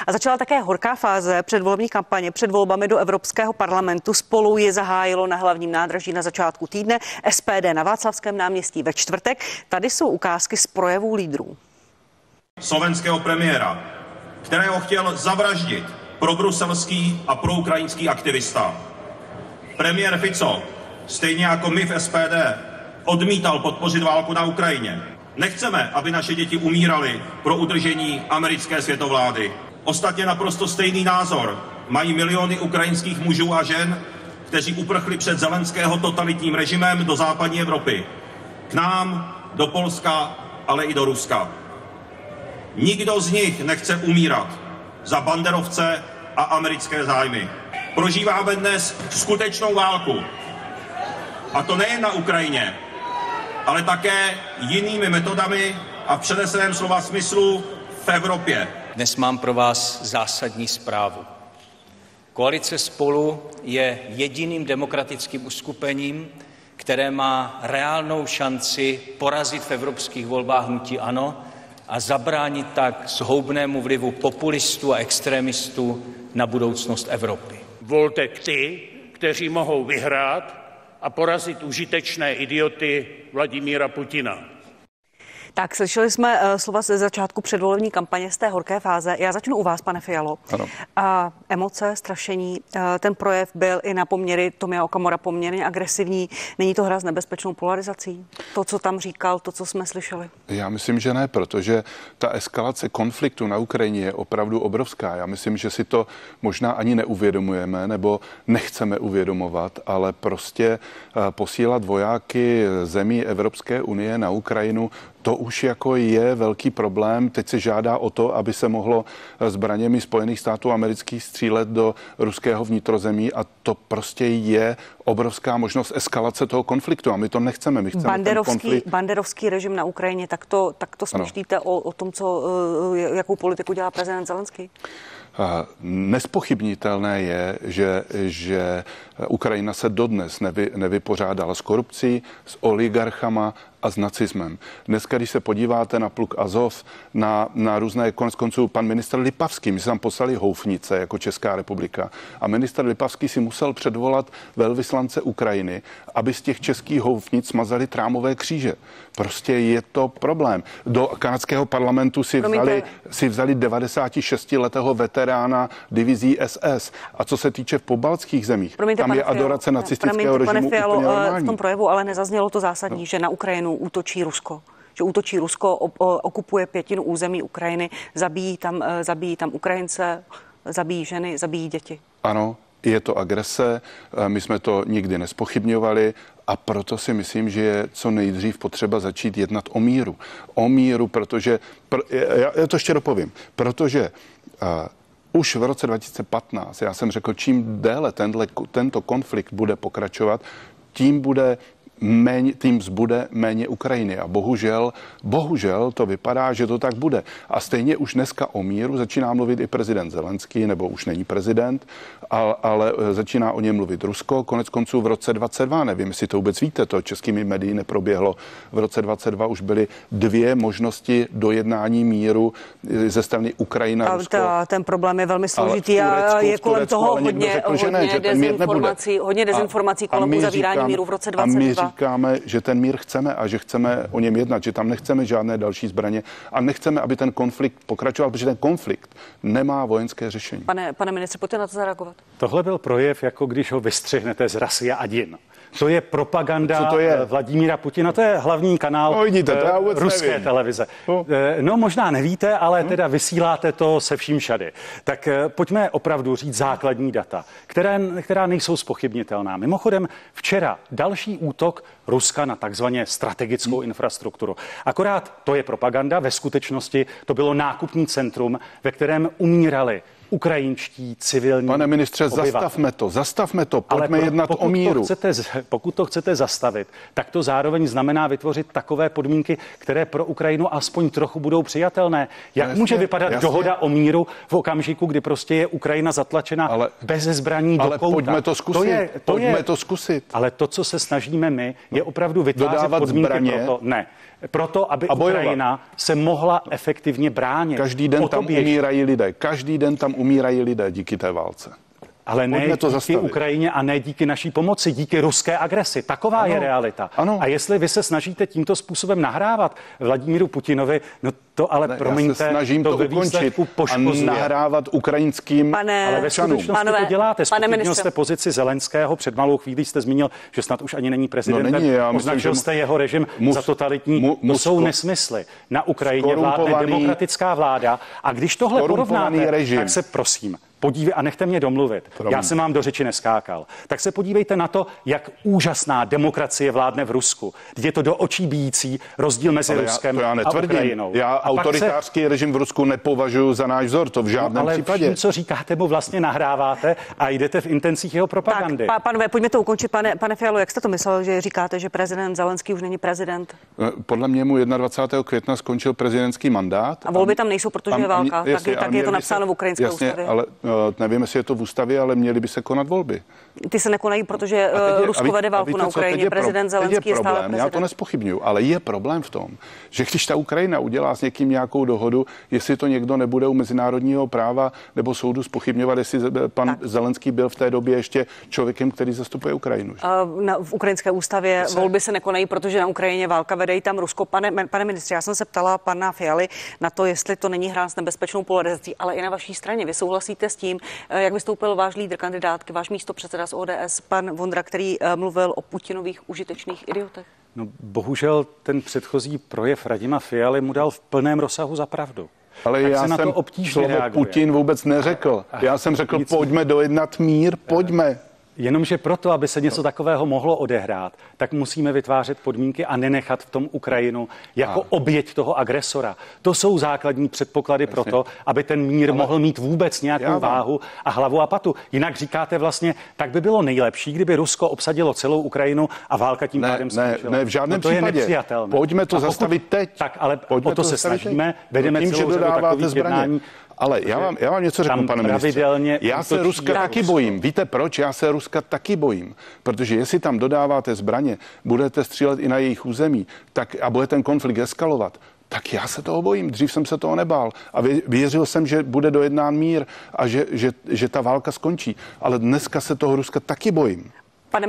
A začala také horká fáze předvolební kampaně před volbami do Evropského parlamentu. Spolu je zahájilo na hlavním nádraží na začátku týdne, SPD na Václavském náměstí ve čtvrtek. Tady jsou ukázky z projevů lídrů. Slovenského premiéra, kterého chtěl zavraždit probruselský a proukrajinský aktivista. Premiér Fico, stejně jako my v SPD, odmítal podpořit válku na Ukrajině. Nechceme, aby naše děti umíraly pro udržení americké světovlády. Ostatně naprosto stejný názor mají miliony ukrajinských mužů a žen, kteří uprchli před Zelenského totalitním režimem do západní Evropy. K nám, do Polska, ale i do Ruska. Nikdo z nich nechce umírat za banderovce a americké zájmy. Prožíváme dnes skutečnou válku. A to nejen na Ukrajině, ale také jinými metodami a v přeneseném slova smyslu v Evropě. Dnes mám pro vás zásadní zprávu. Koalice Spolu je jediným demokratickým uskupením, které má reálnou šanci porazit v evropských volbách hnutí ANO a zabránit tak zhoubnému vlivu populistů a extremistů na budoucnost Evropy. Volte ty, kteří mohou vyhrát a porazit užitečné idioty Vladimíra Putina. Tak, slyšeli jsme slova ze začátku předvolební kampaně z té horké fáze. Já začnu u vás, pane Fialo. Ano. Emoce, strašení, ten projev byl i na poměry Tomia Okamura poměrně agresivní. Není to hra s nebezpečnou polarizací? To, co tam říkal, to, co jsme slyšeli? Já myslím, že ne, protože ta eskalace konfliktu na Ukrajině je opravdu obrovská. Já myslím, že si to možná ani neuvědomujeme nebo nechceme uvědomovat, ale prostě posílat vojáky zemí Evropské unie na Ukrajinu, to už jako je velký problém. Teď se žádá o to, aby se mohlo zbraněmi Spojených států amerických střílet do ruského vnitrozemí a to prostě je obrovská možnost eskalace toho konfliktu a my to nechceme. My chceme banderovský režim na Ukrajině, tak to smýšlíte o tom, jakou politiku dělá prezident Zelenský? Nespochybnitelné je, že Ukrajina se dodnes nevypořádala s korupcí, s oligarchama a s nacismem. Dneska, když se podíváte na pluk Azov, na různé, konec konců pan ministr Lipavský, my jsme tam poslali houfnice jako Česká republika a ministr Lipavský si musel předvolat velvyslance Ukrajiny, aby z těch českých houfnic smazali trámové kříže. Prostě je to problém. Do kanadského parlamentu si vzali 96-letého veterána divizí SS. A co se týče v pobaltských zemích, tam je adorace nacistického režimu úplně normální. V tom projevu ale nezaznělo to zásadní, že na Ukrajinu útočí Rusko. Že útočí Rusko, okupuje 1/5 území Ukrajiny, zabíjí tam Ukrajince, zabíjí ženy, zabíjí děti. Ano, je to agrese, my jsme to nikdy nespochybňovali a proto si myslím, že je co nejdřív potřeba začít jednat o míru. O míru, protože, já to ještě dopovím, protože už v roce 2015, já jsem řekl, čím déle tento konflikt bude pokračovat, tím zbude méně Ukrajiny. A bohužel to vypadá, že to tak bude. A stejně už dneska o míru začíná mluvit i prezident Zelenský, nebo už není prezident, ale začíná o něm mluvit Rusko. Konec konců v roce 2022, nevím, jestli to vůbec víte, to českými médií neproběhlo. V roce 2022 už byly 2 možnosti dojednání míru ze strany Ukrajina a Rusko. Ten problém je velmi složitý a je kolem toho hodně dezinformací kolem uzavírání míru v roce 2022. Říkáme, že ten mír chceme a že chceme o něm jednat, že tam nechceme žádné další zbraně a nechceme, aby ten konflikt pokračoval, protože ten konflikt nemá vojenské řešení. Pane ministře, pojďte na to zareagovat. Tohle byl projev, jako když ho vystřihnete z Rasy a Adin. To je propaganda Vladimíra Putina, to je hlavní kanál ruské televize. No možná nevíte, ale teda vysíláte to se vším všady. Tak pojďme opravdu říct základní data, která nejsou zpochybnitelná. Mimochodem včera další útok Ruska na takzvaně strategickou infrastrukturu. Akorát to je propaganda, ve skutečnosti to bylo nákupní centrum, ve kterém umírali ukrajinští civilní. Pane ministře, zastavme to, pojďme jednat o míru. Pokud to chcete zastavit, tak to zároveň znamená vytvořit takové podmínky, které pro Ukrajinu aspoň trochu budou přijatelné. Jak může vypadat dohoda o míru v okamžiku, kdy prostě je Ukrajina zatlačena bez zbraní do kouta? Ale pojďme to zkusit. Ale to, co se snažíme my, je opravdu vytvářet podmínky pro to. Ne. Proto, aby Ukrajina se mohla efektivně bránit. Každý den tam umírají lidé. Každý den tam umírají lidé díky té válce. Ale ne díky Ukrajině a ne díky naší pomoci, díky ruské agresi. Taková je realita. Ano. A jestli vy se snažíte tímto způsobem nahrávat Vladimíru Putinovi, no to ale promiňte, já se snažím to ukončit a nahrávat ukrajinským ale ve skutečnosti to děláte. Zpochybnil jste pozici Zelenského, před malou chvílí jste zmínil, že snad už ani není prezidentem. Označil jste jeho režim za totalitní. To jsou nesmysly. Na Ukrajině vládne demokratická vláda a když tohle porovnáte, tak se prosím podívej, a nechte mě domluvit, já jsem vám do řeči neskákal, tak se podívejte na to, jak úžasná demokracie vládne v Rusku. Je to do očí bijící rozdíl mezi Ruskem a Ukrajinou. Já autoritářský režim v Rusku nepovažuji za náš vzor, to v žádném případě. Ale co říkáte, mu vlastně nahráváte a jdete v intencích jeho propagandy. Tak, pánové, pojďme to ukončit. Pane Fialo, jak jste to myslel, že říkáte, že prezident Zelenský už není prezident? Podle mě mu 21. května skončil prezidentský mandát. A volby tam nejsou, protože je válka. Tak je to napsáno v ukrajinské ústavě. Ale nevím, jestli je to v ústavě, ale měly by se konat volby. Ty se nekonají, protože Rusko vede válku na Ukrajině. Prezident Zelenský je stále prezident. Já to nespochybňuju, ale je problém v tom, že když ta Ukrajina udělá s někým nějakou dohodu, jestli to někdo nebude u mezinárodního práva nebo soudu zpochybňovat, jestli pan Zelenský byl v té době ještě člověkem, který zastupuje Ukrajinu. V ukrajinské ústavě volby se nekonají, protože na Ukrajině válka vede i tam Rusko. Pane ministře, já jsem se ptala pana Fialy na to, jestli to není hra s nebezpečnou polarizací, ale i na vaší straně. Vy souhlasíte s tím, jak vystoupil váš lídr kandidátky, váš místopředseda z ODS, pan Vondra, který mluvil o Putinových užitečných idiotech? No, bohužel ten předchozí projev Radima Fialy mu dal v plném rozsahu za pravdu. Ale tak já jsem slovo Putin vůbec neřekl. Já jsem řekl, pojďme dojednat mír, pojďme. Jenomže proto, aby se něco takového mohlo odehrát, tak musíme vytvářet podmínky a nenechat v tom Ukrajinu jako oběť toho agresora. To jsou základní předpoklady pro to, aby ten mír mohl mít vůbec nějakou váhu a hlavu a patu. Jinak říkáte vlastně, tak by bylo nejlepší, kdyby Rusko obsadilo celou Ukrajinu a válka tím pádem skončila. Ne, v žádném případě. To je nepřijatelné. Pojďme to zastavit teď. Tak, ale o to se snažíme, vedeme celou řadu takových jednání. Ale já vám něco řeknu, pane ministře. Já se Ruska taky bojím. Víte proč? Já se Ruska taky bojím. Protože jestli tam dodáváte zbraně, budete střílet i na jejich území, tak a bude ten konflikt eskalovat, tak já se toho bojím. Dřív jsem se toho nebál. A věřil jsem, že bude dojednán mír a že ta válka skončí. Ale dneska se toho Ruska taky bojím. Pane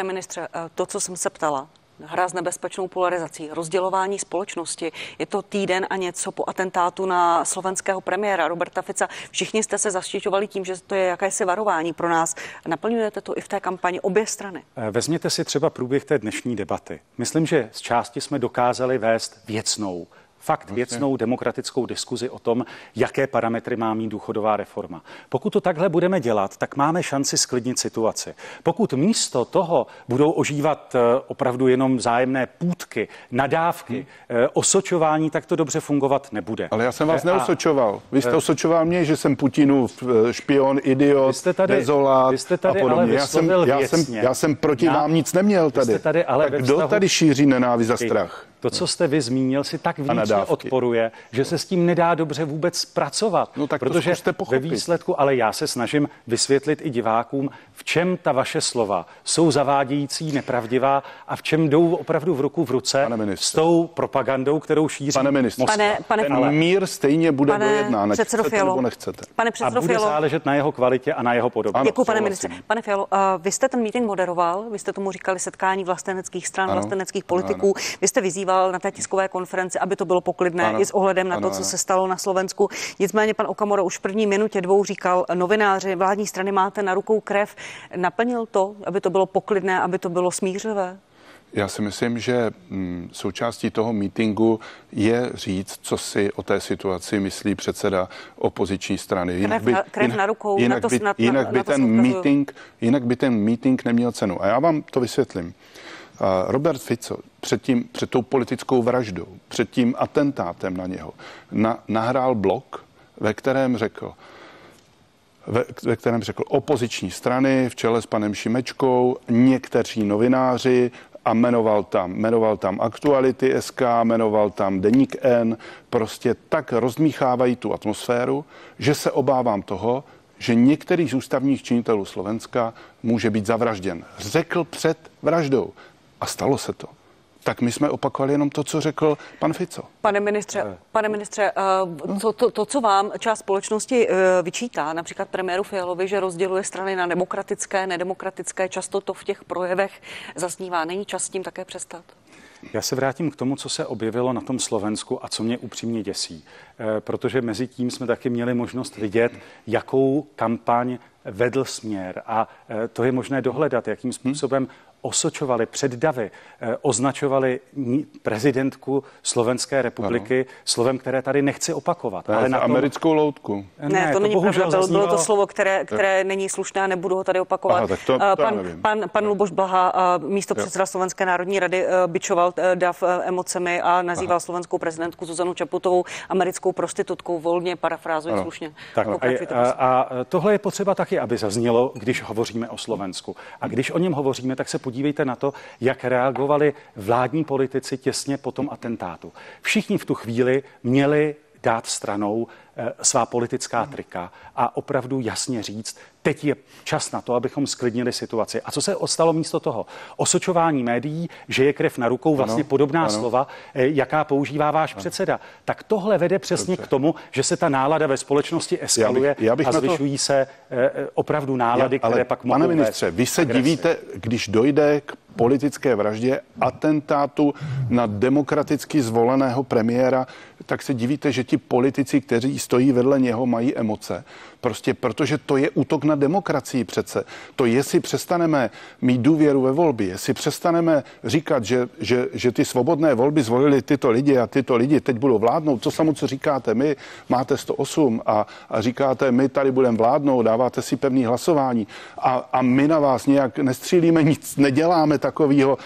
ministře, to, co jsem se ptala, hra s nebezpečnou polarizací, rozdělování společnosti. Je to týden a něco po atentátu na slovenského premiéra Roberta Fica. Všichni jste se zaštiťovali tím, že to je jakési varování pro nás. Naplňujete to i v té kampani obě strany? Vezměte si třeba průběh té dnešní debaty. Myslím, že z části jsme dokázali vést věcnou demokratickou diskuzi o tom, jaké parametry má mít důchodová reforma. Pokud to takhle budeme dělat, tak máme šanci sklidnit situaci. Pokud místo toho budou ožívat opravdu jenom vzájemné půtky, nadávky, osočování, tak to dobře fungovat nebude. Ale já jsem vás neosočoval. Vy jste osočoval mě, že jsem Putinův špion, idiot, dezolát a podobně. Já jsem proti vám nic neměl tady. Kdo tady šíří nenávist a strach? To, co jste vy zmínil, si tak vnitřně odporuje, že se s tím nedá dobře vůbec pracovat. No tak protože ve výsledku, ale já se snažím vysvětlit i divákům, v čem ta vaše slova jsou zavádějící, nepravdivá a v čem jdou opravdu v ruku v ruce s tou propagandou, kterou šíří. Pane ministře, ten mír stejně bude dojednán, ať chcete nebo nechcete. A bude záležet na jeho kvalitě a na jeho podobě. Děkuji, pane ministře. Pane Fialo, vy jste ten meeting moderoval, vy jste tomu říkali setkání vlasteneckých stran, vlasteneckých politiků. Vy jste vyzýval na té tiskové konferenci, aby to bylo poklidné i s ohledem na to, co se stalo na Slovensku. Nicméně pan Okamura už v první minutě 2 říkal, novináři, vládní strany máte na rukou krev. Naplnil to, aby to bylo poklidné, aby to bylo smířivé? Já si myslím, že součástí toho meetingu je říct, co si o té situaci myslí předseda opoziční strany. Jinak by ten meeting neměl cenu. A já vám to vysvětlím. Robert Fico před tou politickou vraždou, před tím atentátem na něho, nahrál blog, ve kterém řekl opoziční strany v čele s panem Šimečkou, někteří novináři a jmenoval tam Aktuality.sk, jmenoval tam Deník N, prostě tak rozmíchávají tu atmosféru, že se obávám toho, že některý z ústavních činitelů Slovenska může být zavražděn. Řekl před vraždou. A stalo se to. tak my jsme opakovali jenom to, co řekl pan Fico. Pane ministře, to, co vám část společnosti vyčítá, například premiéru Fialovi, že rozděluje strany na demokratické, nedemokratické, často to v těch projevech zaznívá. Není čas s tím také přestat? Já se vrátím k tomu, co se objevilo na tom Slovensku a co mě upřímně děsí. Protože mezi tím jsme taky měli možnost vidět, jakou kampaň vedl Směr. A to je možné dohledat, jakým způsobem osočovali před davy, označovali prezidentku Slovenské republiky slovem, které tady nechci opakovat. Ale na americkou loutku. Ne, to není pravda, bylo to slovo, které není slušné a nebudu ho tady opakovat. Aha, tak to pan Luboš Blaha, místopředseda Slovenské národní rady, bičoval dav emocemi a nazýval slovenskou prezidentku Zuzanu Čaputovou americkou prostitutkou. Volně parafrázuji slušně. Tak, a tohle je potřeba taky, aby zaznělo, když hovoříme o Slovensku. A když o něm hovoříme, tak se podívejte na to, jak reagovali vládní politici těsně po tom atentátu. Všichni v tu chvíli měli dát stranou svá politická trika a opravdu jasně říct, teď je čas na to, abychom sklidnili situaci. A co se stalo místo toho? Osočování médií, že je krev na rukou, vlastně podobná slova, jaká používá váš předseda. Tak tohle vede přesně k tomu, že se ta nálada ve společnosti eskaluje a zvyšují se opravdu nálady, které pak mohou Pane ministře, vy se divíte, když dojde k politické vraždě, atentátu na demokraticky zvoleného premiéra, tak se divíte, že ti politici, kteří stojí vedle něho, mají emoce. Prostě protože to je útok na demokracii přece. To jestli přestaneme mít důvěru ve volby, jestli přestaneme říkat, že ty svobodné volby zvolili tyto lidi a tyto lidi teď budou vládnout, to samo, co říkáte, my máte 108 a říkáte, my tady budeme vládnout, dáváte si pevný hlasování a my na vás nějak nestřílíme, nic neděláme takového,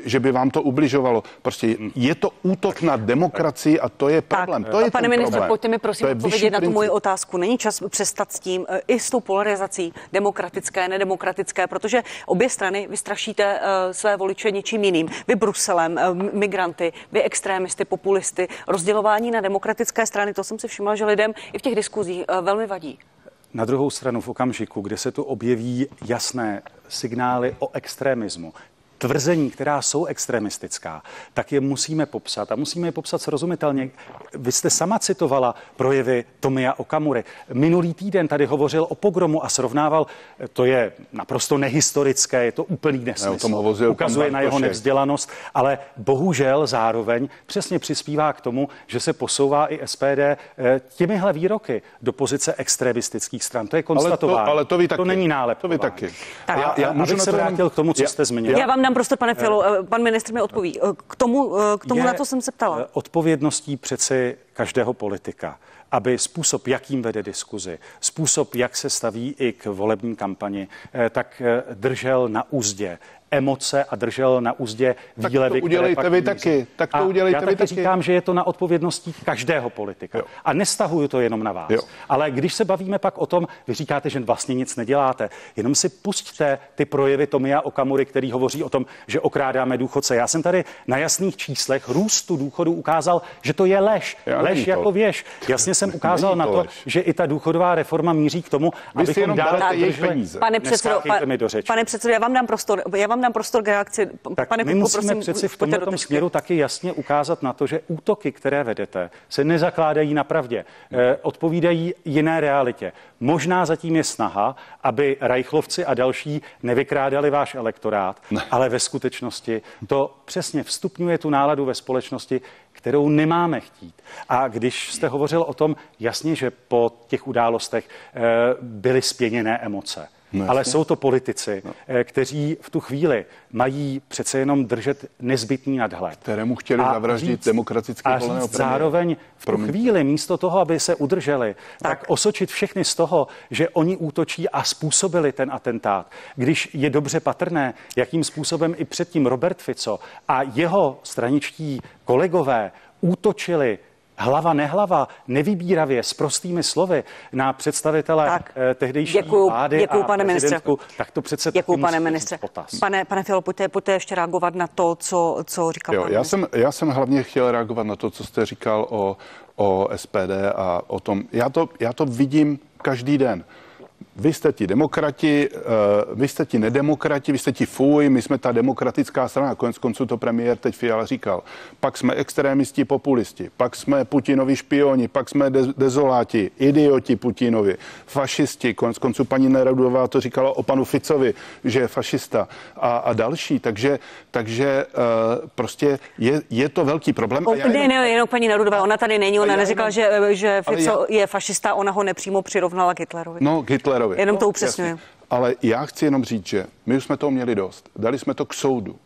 že by vám to ubližovalo. Prostě je to útok na demokracii a to je problém. To je pane ministře, problém. pojďte mi prosím odpovědět na tu moji otázku. Není čas přestat s tím i s tou polarizací demokratické, nedemokratické, protože obě strany vystrašíte své voliče něčím jiným. Vy Bruselem, migranty, vy extrémisty, populisty, rozdělování na demokratické strany, to jsem si všimla, že lidem i v těch diskuzích velmi vadí. Na druhou stranu v okamžiku, kde se tu objeví jasné signály o extremismu, tvrzení, která jsou extremistická, tak je musíme popsat a musíme je popsat srozumitelně. Vy jste sama citovala projevy Tomia Okamury. Minulý týden tady hovořil o pogromu a srovnával, to je naprosto nehistorické, je to úplný nesmysl. Ukazuje na jeho nevzdělanost, ale bohužel zároveň přesně přispívá k tomu, že se posouvá i SPD těmihle výroky do pozice extremistických stran. To je konstatování. Ale to vy taky. To není nálepkování. To vy taky. Abych se vrátil k tomu, co jste zmínil. Já vám dám prostor, pane Fialo, pan ministr mi odpoví. K tomu na to jsem se ptala. Odpovědností přeci každého politika, aby způsob, jakým vede diskuzi, způsob, jak se staví i k volební kampani, tak držel na úzdě emoce a držel na úzdě výlevy, které pak taky. Tak to udělejte vy taky. Říkám, že je to na odpovědností každého politika. Jo. A nestahuju to jenom na vás. Jo. Ale když se bavíme pak o tom, vy říkáte, že vlastně nic neděláte, jenom si pusťte ty projevy Tomia Okamury, který hovoří o tom, že okrádáme důchodce. Já jsem tady na jasných číslech růstu důchodu ukázal, že to je lež. Lež jako věž. Jasně jsem ukázal na to, že i ta důchodová reforma míří k tomu, abychom dále drželi. Pane předsedo, já vám dám prostor k reakci. Tak my musíme přeci v tomto směru taky jasně ukázat na to, že útoky, které vedete, se nezakládají na pravdě. Odpovídají jiné realitě. Možná zatím je snaha, aby Reichlovci a další nevykrádali váš elektorát, ale ve skutečnosti to přesně vstupňuje tu náladu ve společnosti, kterou nemáme chtít. A když jste hovořil o tom, jasně, že po těch událostech byly spěněné emoce. No, ale jsou to politici, kteří v tu chvíli mají přece jenom držet nezbytný nadhled. Kterému chtěli zavraždit demokraticky voleného premiéra. Zároveň v tu chvíli místo toho, aby se udrželi, tak osočit všechny z toho, že oni útočí a způsobili ten atentát. Když je dobře patrné, jakým způsobem i předtím Robert Fico a jeho straničtí kolegové útočili hlava nehlava, nevybíravě, s prostými slovy na představitele tehdejší vlády a prezidentku, tak to přece taky pane ministře. Pane Fialo, pojďte ještě reagovat na to, co říkal pan ministr. Já jsem hlavně chtěl reagovat na to, co jste říkal o SPD a o tom. Já to vidím každý den. vy jste ti demokrati, vy jste ti nedemokrati, vy jste ti fuj, my jsme ta demokratická strana. Konec konců to premiér teď Fiala říkal. Pak jsme extrémisti, populisti, pak jsme Putinovi špioni, pak jsme dezoláti, idioti Putinovi, fašisti. Konec konců paní Nerudová to říkala o panu Ficovi, že je fašista a další. Takže prostě je to velký problém. Jenom paní Nerudová, ona tady není, ona neříkala, že Fico je fašista, ona ho nepřímo přirovnala k Hitlerovi. No, k Hitlerovi. Jenom to upřesňuji. Ale já chci jenom říct, že my už jsme toho měli dost. Dali jsme to k soudu.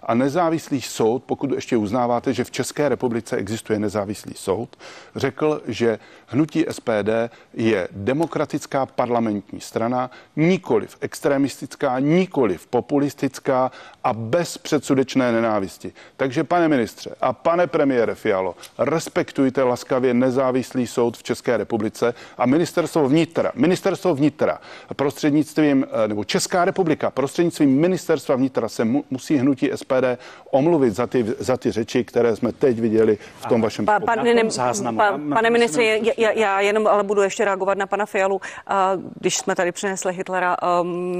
A nezávislý soud, pokud ještě uznáváte, že v České republice existuje nezávislý soud, řekl, že hnutí SPD je demokratická parlamentní strana, nikoliv extremistická, nikoliv populistická a bez předsudečné nenávisti. Takže pane ministře a pane premiére Fialo, respektujte laskavě nezávislý soud v České republice a ministerstvo vnitra prostřednictvím, nebo Česká republika prostřednictvím ministerstva vnitra se musí hnutí SPD omluvit za ty řeči, které jsme teď viděli v tom vašem záznamu. Pane ministře, já jenom ale budu ještě reagovat na pana Fialu. Když jsme tady přinesli Hitlera,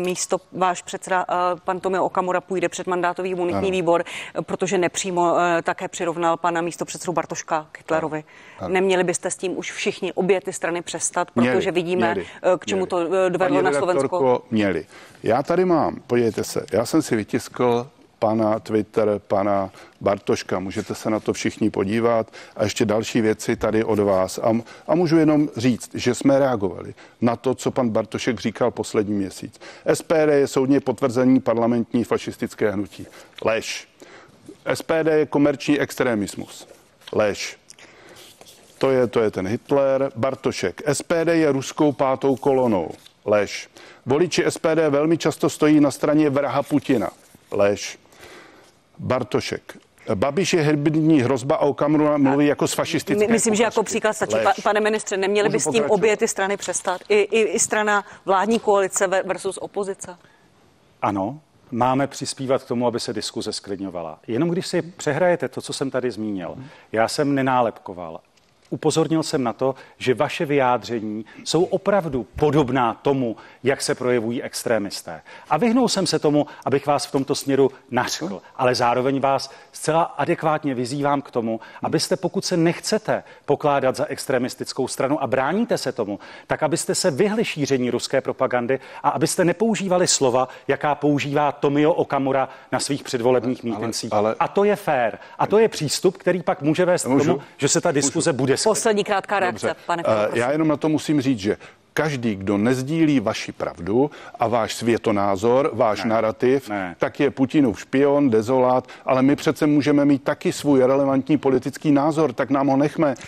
místo váš předseda pan Tomio Okamura půjde před mandátový imunitní výbor, protože nepřímo také přirovnal pana místopředsedu Bartoška k Hitlerovi. Neměli byste s tím už všichni obě ty strany přestat, protože vidíme, k čemu to dovedlo na Slovensko. Měli. Já tady mám, podívejte se, já jsem si vytiskl pana Twitter, pana Bartoška. Můžete se na to všichni podívat a ještě další věci tady od vás. A můžu jenom říct, že jsme reagovali na to, co pan Bartošek říkal poslední měsíc. SPD je soudně potvrzení parlamentní fašistické hnutí. Lež. SPD je komerční extremismus. Lež. To je ten Hitler. Bartošek. SPD je ruskou pátou kolonou. Lež. Voliči SPD velmi často stojí na straně vraha Putina. Lež. Bartošek. Babiš je hybridní hrozba a Okamura mluví jako z fašistické. Myslím, že jako příklad stačí. Pane ministře, neměli by s tím obě ty strany přestat? I strana vládní koalice versus opozice? Ano, máme přispívat k tomu, aby se diskuze zklidňovala. Jenom když si přehrajete to, co jsem tady zmínil, já jsem nenálepkoval. Upozornil jsem na to, že vaše vyjádření jsou opravdu podobná tomu, jak se projevují extrémisté. A vyhnul jsem se tomu, abych vás v tomto směru nařkl, ale zároveň vás zcela adekvátně vyzývám k tomu, abyste, pokud se nechcete pokládat za extremistickou stranu a bráníte se tomu, tak abyste se vyhli šíření ruské propagandy a abyste nepoužívali slova, jaká používá Tomio Okamura na svých předvolebních mítincích. A to je fér. A to je přístup, který pak může vést k tomu, že se ta diskuze bude. Poslední krátká reakce, pane Fialo. Já jenom na to musím říct, že každý, kdo nezdílí vaši pravdu a váš světonázor, váš narrativ, tak je Putinův špion, dezolát, ale my přece můžeme mít taky svůj relevantní politický názor, tak nám ho nechme.